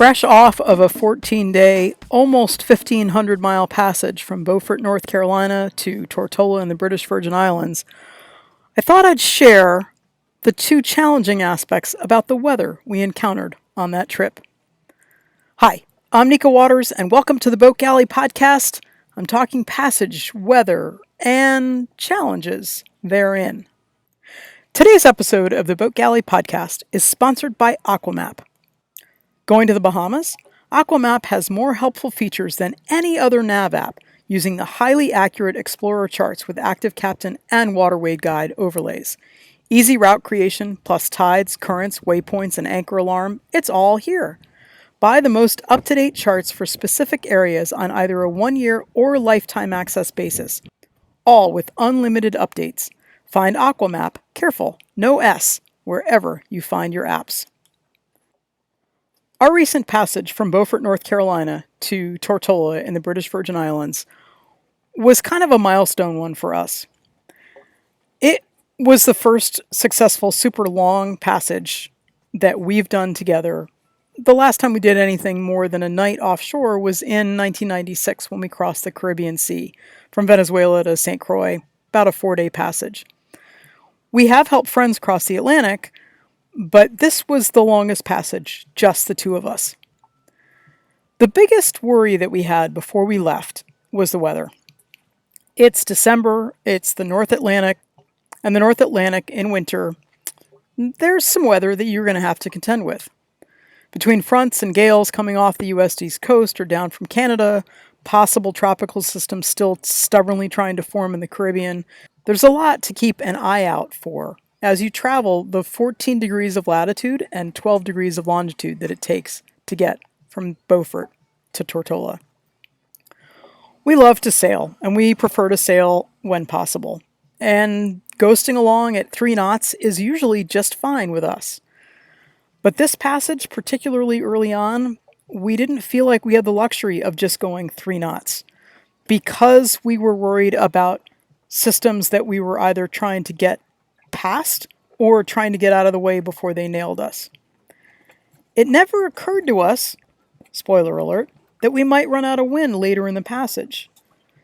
Fresh off of a 14-day, almost 1,500-mile passage from Beaufort, North Carolina to Tortola in the British Virgin Islands, I thought I'd share the two challenging aspects about the weather we encountered on that trip. Hi, I'm Nika Waters, and welcome to the Boat Galley Podcast. I'm talking passage, weather, and challenges therein. Today's episode of the Boat Galley Podcast is sponsored by Aqua Map. Going to the Bahamas? Aqua Map has more helpful features than any other nav app, using the highly accurate Explorer charts with Active Captain and Waterway guide overlays. Easy route creation, plus tides, currents, waypoints, and anchor alarm, it's all here. Buy the most up-to-date charts for specific areas on either a one-year or lifetime access basis, all with unlimited updates. Find Aqua Map, careful, no S, wherever you find your apps. Our recent passage from Beaufort, North Carolina to Tortola in the British Virgin Islands was kind of a milestone one for us. It was the first successful super long passage that we've done together. The last time we did anything more than a night offshore was in 1996 when we crossed the Caribbean Sea from Venezuela to St. Croix, about a 4-day passage. We have helped friends cross the Atlantic, but this was the longest passage, just the two of us. The biggest worry that we had before we left was the weather. It's December, it's the North Atlantic, and the North Atlantic in winter, there's some weather that you're going to have to contend with. Between fronts and gales coming off the U.S. East Coast or down from Canada, possible tropical systems still stubbornly trying to form in the Caribbean, there's a lot to keep an eye out for as you travel the 14 degrees of latitude and 12 degrees of longitude that it takes to get from Beaufort to Tortola. We love to sail, and we prefer to sail when possible. And ghosting along at 3 knots is usually just fine with us. But this passage, particularly early on, we didn't feel like we had the luxury of just going 3 knots because we were worried about systems that we were either trying to get past or trying to get out of the way before they nailed us. It never occurred to us, spoiler alert, that we might run out of wind later in the passage.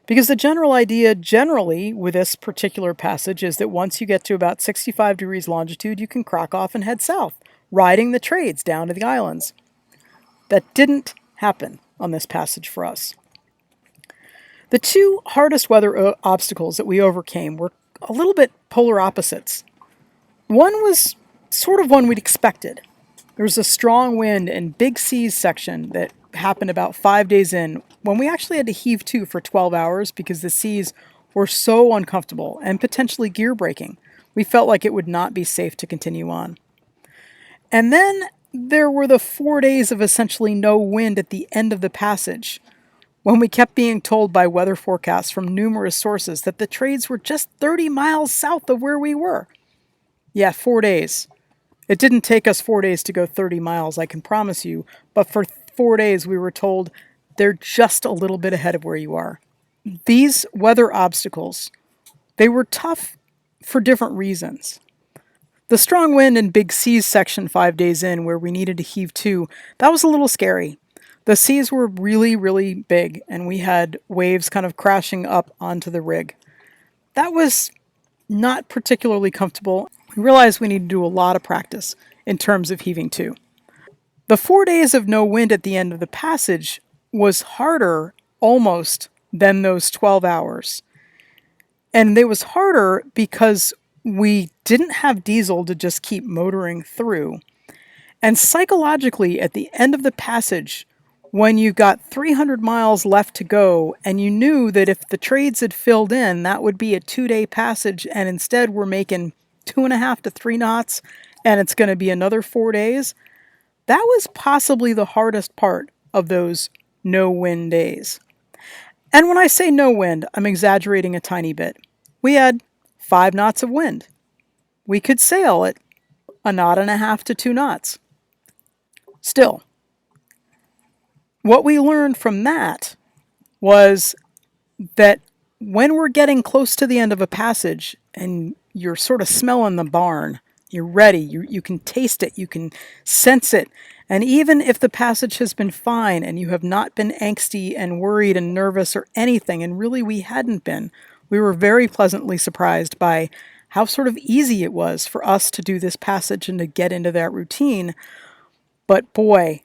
Because the general idea generally with this particular passage is that once you get to about 65 degrees longitude, you can crack off and head south, riding the trades down to the islands. That didn't happen on this passage for us. The two hardest weather obstacles that we overcame were a little bit polar opposites. One was sort of one we'd expected. There was a strong wind and big seas section that happened about 5 days in when we actually had to heave to for 12 hours because the seas were so uncomfortable and potentially gear breaking. We felt like it would not be safe to continue on. And then there were the 4 days of essentially no wind at the end of the passage, when we kept being told by weather forecasts from numerous sources that the trades were just 30 miles south of where we were. Yeah, 4 days. It didn't take us 4 days to go 30 miles, I can promise you, but for 4 days we were told they're just a little bit ahead of where you are. These weather obstacles, they were tough for different reasons. The strong wind and big seas section 5 days in where we needed to heave to, that was a little scary. The seas were really, really big, and we had waves kind of crashing up onto the rig. That was not particularly comfortable. We realized we needed to do a lot of practice in terms of heaving to. The 4 days of no wind at the end of the passage was harder, almost, than those 12 hours. And it was harder because we didn't have diesel to just keep motoring through. And psychologically, at the end of the passage, when you got 300 miles left to go and you knew that if the trades had filled in, that would be a 2-day passage, and instead we're making 2.5 to 3 knots and it's going to be another 4 days, that was possibly the hardest part of those no wind days. And when I say no wind, I'm exaggerating a tiny bit. We had 5 knots of wind. We could sail at 1.5 knots to 2 knots. Still, what we learned from that was that when we're getting close to the end of a passage and you're sort of smelling the barn You're ready. You can taste it. You can sense it. And even if the passage has been fine and you have not been angsty and worried and nervous or anything, and really we hadn't been, we were very pleasantly surprised by how sort of easy it was for us to do this passage and to get into that routine. But boy,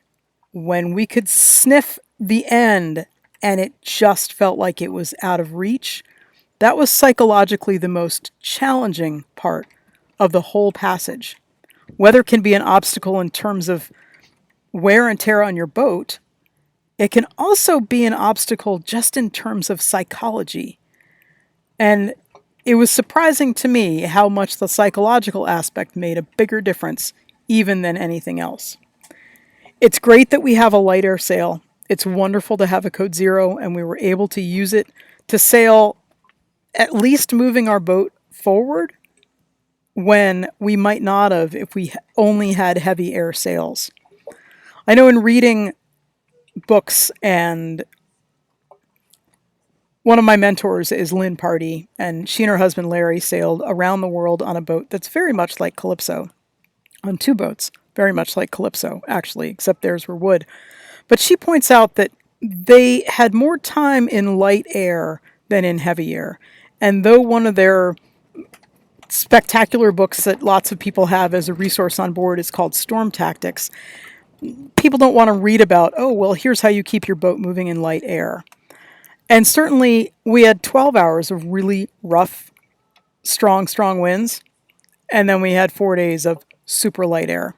when we could sniff the end and it just felt like it was out of reach, that was psychologically the most challenging part of the whole passage. Weather can be an obstacle in terms of wear and tear on your boat. It can also be an obstacle just in terms of psychology. And it was surprising to me how much the psychological aspect made a bigger difference even than anything else. It's great that we have a light air sail. It's wonderful to have a Code Zero, and we were able to use it to sail, at least moving our boat forward when we might not have if we only had heavy air sails. I know in reading books, and one of my mentors is Lynn Pardee, and she and her husband Larry sailed around the world on a boat that's very much like Calypso, on two boats, very much like Calypso, actually, except theirs were wood. But she points out that they had more time in light air than in heavy air. And though one of their spectacular books that lots of people have as a resource on board is called Storm Tactics, people don't want to read about, oh, well, here's how you keep your boat moving in light air. And certainly we had 12 hours of really rough, strong winds. And then we had 4 days of super light air.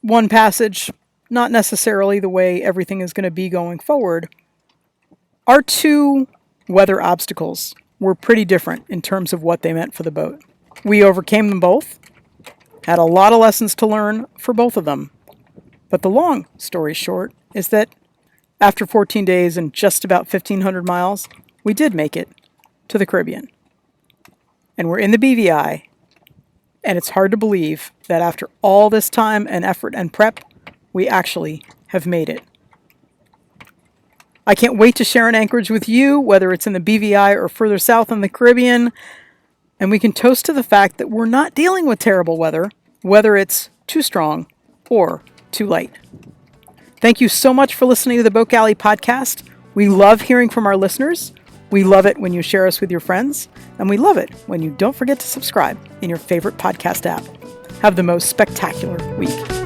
One passage, not necessarily the way everything is going to be going forward. Our two weather obstacles were pretty different in terms of what they meant for the boat. We overcame them both, had a lot of lessons to learn for both of them. But the long story short is that after 14 days and just about 1,500 miles, we did make it to the Caribbean. And we're in the BVI, and it's hard to believe that after all this time and effort and prep, we actually have made it. I can't wait to share an anchorage with you, whether it's in the BVI or further south in the Caribbean, and we can toast to the fact that we're not dealing with terrible weather, whether it's too strong or too light. Thank you so much for listening to the Boat Galley podcast. We love hearing from our listeners. We love it when you share us with your friends, and we love it when you don't forget to subscribe in your favorite podcast app. Have the most spectacular week.